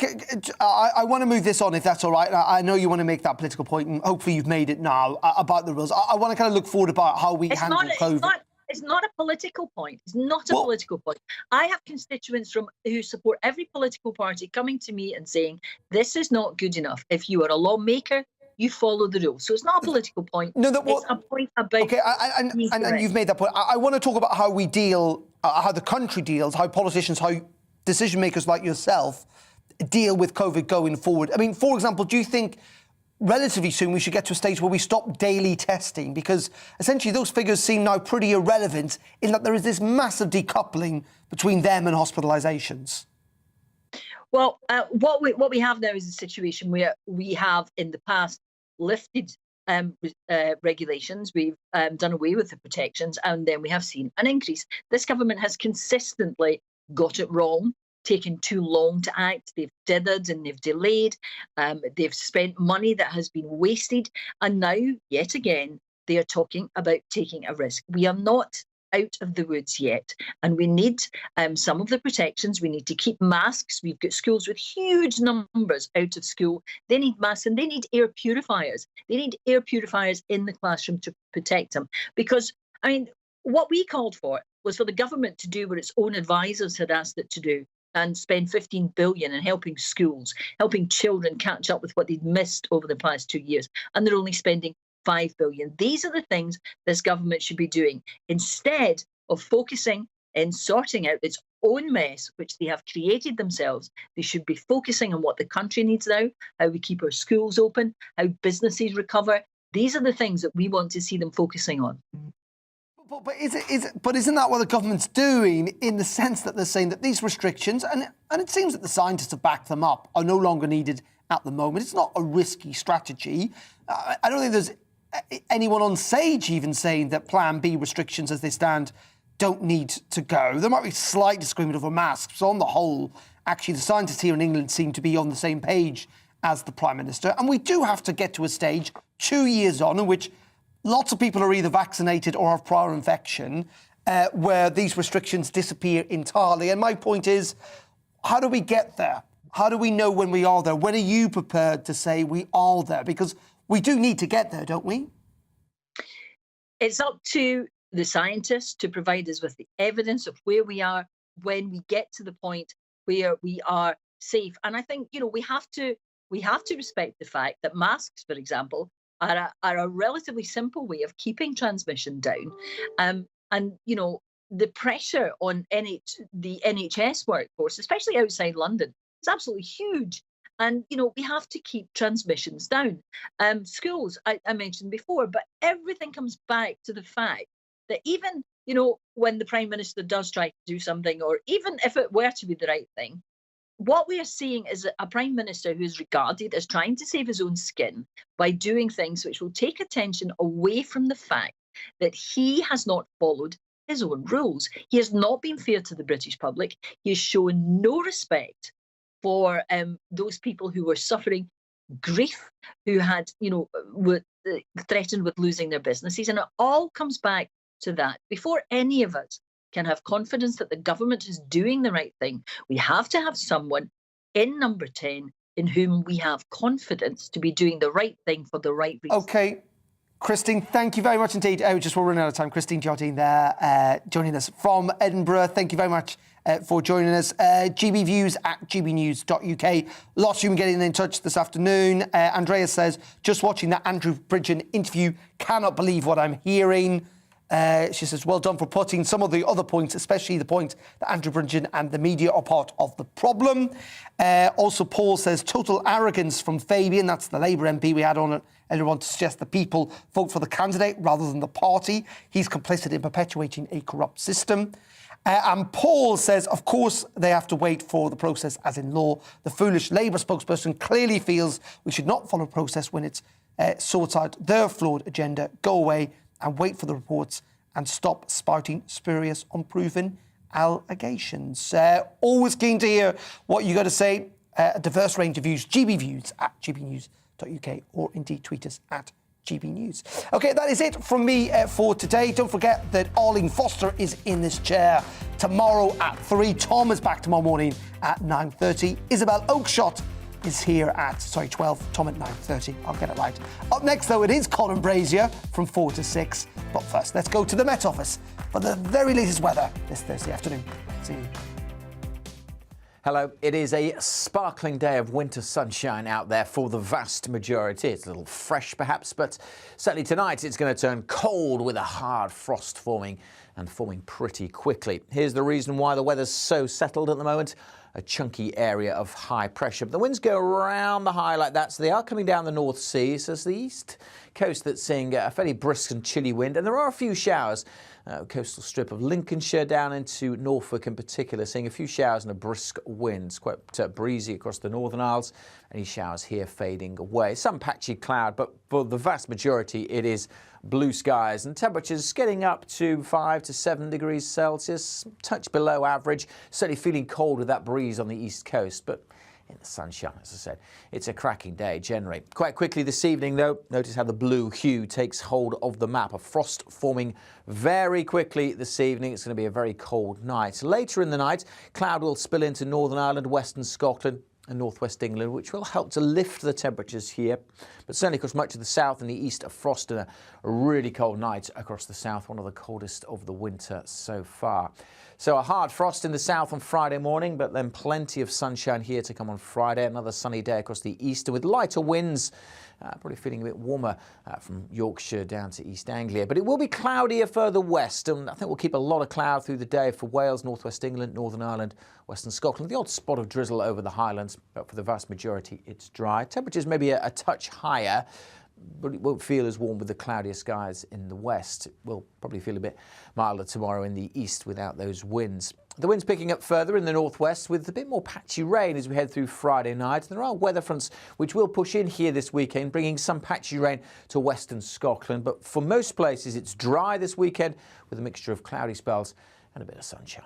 I want to move this on, if that's all right. I know you want to make that political point, and hopefully you've made it now about the rules. I want to kind of look forward about how we handle COVID. It's not a political point. It's not a political point. I have constituents who support every political party coming to me and saying, this is not good enough. If you are a lawmaker, you follow the rules. So it's not a political point. No, it's a point about... OK, and you've made that point. I want to talk about how we deal, how the country deals, how politicians, how decision makers like yourself deal with COVID going forward. I mean, for example, do you think relatively soon we should get to a stage where we stop daily testing? Because essentially those figures seem now pretty irrelevant in that there is this massive decoupling between them and hospitalisations. Well, what we have now is a situation where we have in the past lifted regulations, we've done away with the protections, and then we have seen an increase. This government has consistently got it wrong, taken too long to act. They've dithered and they've delayed. They've spent money that has been wasted. And now, yet again, they are talking about taking a risk. We are not out of the woods yet. And we need some of the protections. We need to keep masks. We've got schools with huge numbers out of school. They need masks and they need air purifiers. They need air purifiers in the classroom to protect them. Because, I mean, what we called for was for the government to do what its own advisors had asked it to do, and spend 15 billion in helping schools, helping children catch up with what they'd missed over the past 2 years. And they're only spending 5 billion. These are the things this government should be doing instead of focusing in sorting out its own mess, which they have created themselves. They should be focusing on what the country needs now, how we keep our schools open, how businesses recover. These are the things that we want to see them focusing on. But isn't that what the government's doing, in the sense that they're saying that these restrictions, and it seems that the scientists have backed them up, are no longer needed at the moment? It's not a risky strategy. I don't think there's anyone on stage even saying that Plan B restrictions as they stand don't need to go. There might be slight disagreement over masks, but on the whole, actually the scientists here in England seem to be on the same page as the Prime Minister. And we do have to get to a stage 2 years on in which lots of people are either vaccinated or have prior infection, where these restrictions disappear entirely. And my point is, how do we get there? How do we know when we are there? When are you prepared to say we are there? Because we do need to get there, don't we? It's up to the scientists to provide us with the evidence of where we are when we get to the point where we are safe. And I think, you know, we have to respect the fact that masks, for example, are a relatively simple way of keeping transmission down. And, you know, the pressure on the NHS workforce, especially outside London, is absolutely huge. And, you know, we have to keep transmissions down. Schools, I mentioned before, but everything comes back to the fact that even, you know, when the Prime Minister does try to do something, or even if it were to be the right thing, what we are seeing is a Prime Minister who is regarded as trying to save his own skin by doing things which will take attention away from the fact that he has not followed his own rules. He has not been fair to the British public. He has shown no respect for those people who were suffering grief, who had, were threatened with losing their businesses. And it all comes back to that. Before any of us can have confidence that the government is doing the right thing, we have to have someone in number 10 in whom we have confidence to be doing the right thing for the right reason. OK. Christine, thank you very much indeed. Just we're running out of time. Christine Jardine there, joining us from Edinburgh. Thank you very much for joining us. GB Views at gbnews.uk. Lots of you getting in touch this afternoon. Andrea says, just watching that Andrew Bridgen interview, cannot believe what I'm hearing. She says, well done for putting some of the other points, especially the point that Andrew Bridgen and the media are part of the problem. Also, Paul says, total arrogance from Fabian, that's the Labour MP we had on it earlier on, to suggest the people vote for the candidate rather than the party. He's complicit in perpetuating a corrupt system. And Paul says, of course, they have to wait for the process as in law. The foolish Labour spokesperson clearly feels we should not follow process when it sorts out their flawed agenda. Go away and wait for the reports and stop spouting spurious, unproven allegations. Always keen to hear what you got to say. A diverse range of views. GB Views at gbnews.uk, or indeed tweet us at GBNews. OK, that is it from me for today. Don't forget that Arlene Foster is in this chair tomorrow at 3. Tom is back tomorrow morning at 9:30. Isabel Oakeshott is here at, 12, Tom at 9:30. I'll get it right. Up next, though, it is Colin Brazier from 4 to 6. But first, let's go to the Met Office for the very latest weather this Thursday afternoon. See you. Hello. It is a sparkling day of winter sunshine out there for the vast majority. It's a little fresh, perhaps, but certainly tonight it's going to turn cold with a hard frost forming pretty quickly. Here's the reason why the weather's so settled at the moment. A chunky area of high pressure. But the winds go around the high like that, so they are coming down the North Sea. So it's the east coast that's seeing a fairly brisk and chilly wind, and there are a few showers. Coastal strip of Lincolnshire down into Norfolk in particular, seeing a few showers and a brisk wind. It's quite breezy across the Northern Isles. Any showers here fading away. Some patchy cloud, but for the vast majority it is blue skies, and temperatures getting up to 5 to 7 degrees Celsius, touch below average. Certainly feeling cold with that breeze on the east coast, but in the sunshine, as I said, it's a cracking day generally. Quite quickly this evening, though, notice how the blue hue takes hold of the map. A frost forming very quickly this evening. It's going to be a very cold night. Later in the night, cloud will spill into Northern Ireland, Western Scotland and northwest England, which will help to lift the temperatures here. But certainly across much of the south and the east, a frost and a really cold night across the south, one of the coldest of the winter so far. So a hard frost in the south on Friday morning, but then plenty of sunshine here to come on Friday. Another sunny day across the east with lighter winds. Probably feeling a bit warmer from Yorkshire down to East Anglia. But it will be cloudier further west, and I think we'll keep a lot of cloud through the day for Wales, northwest England, Northern Ireland, Western Scotland. The odd spot of drizzle over the Highlands, but for the vast majority it's dry. Temperatures maybe a touch higher, but it won't feel as warm with the cloudier skies in the west. It will probably feel a bit milder tomorrow in the east without those winds. The wind's picking up further in the northwest with a bit more patchy rain as we head through Friday night. There are weather fronts which will push in here this weekend, bringing some patchy rain to western Scotland. But for most places, it's dry this weekend with a mixture of cloudy spells and a bit of sunshine.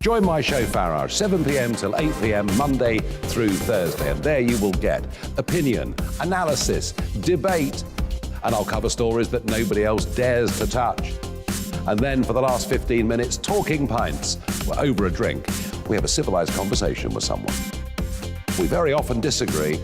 Join my show Farage, 7 p.m. till 8 p.m. Monday through Thursday, and there you will get opinion, analysis, debate, and I'll cover stories that nobody else dares to touch. And then for the last 15 minutes, talking pints. We're over a drink. We have a civilised conversation with someone. We very often disagree,